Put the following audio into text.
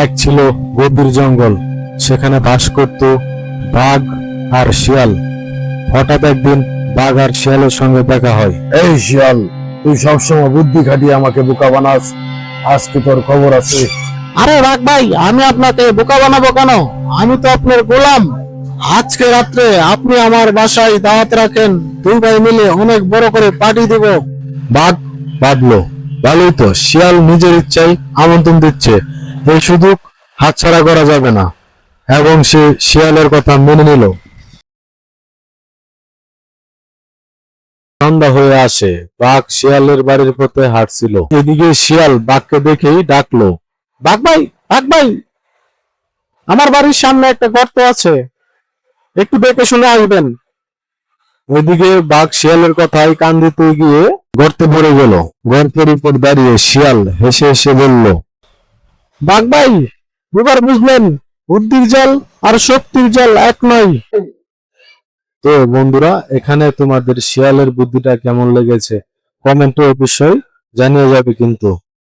এক ছিল গভীর জঙ্গল। সেখানে বাস করত বাঘ আর শিয়াল। হঠাৎ একদিন বাঘ আর শিয়ালের সঙ্গে দেখা হয়। এই শিয়াল, তুই সবসময় বুদ্ধি খাটিয়ে আমাকে বোকা বানাস। আজকে তোর খবর আছে। আরে বাঘ ভাই, আমি আপনাকে বোকা বানাবো কেন? আমি তো আপনার গোলাম। আজকে রাত্রে আপনি আমার বাসায় দাওয়াত রাখেন, দুই ভাই মিলে অনেক বড় করে পার্টি দিব। বাঘ ভাবলো, ভালোই তো, শিয়াল নিজের ইচ্ছায় আমন্ত্রণ দিচ্ছে, এই সুযোগ হাতছাড়া করা যাবে না। এবং সে শিয়ালের কথা মেনে নিল। সন্ধ্যা হয়ে আসে, বাঘ শিয়ালের বাড়ির পথে হাঁটছিল। এদিকে শিয়াল বাঘকে দেখেই ডাকলো, বাঘ ভাই, বাঘ ভাই, আমার বাড়ির সামনে একটা গর্ত আছে, একটু দেখে শুনে আসবেন। ওইদিকে বাঘ শিয়ালের কথায় কান দিতে গিয়ে গর্তে পড়ে গেল। গর্তের উপর দাঁড়িয়ে শিয়াল হেসে হেসে বলল, বাঘ ভাই, এবার বুঝলেন বুদ্ধির জল আর শক্তির জল এক নয়। তো বন্ধুরা, এখানে তোমাদের শিয়ালের বুদ্ধিটা কেমন লেগেছে কমেন্টে অবশ্যই জানিয়ে যাবে কিন্তু।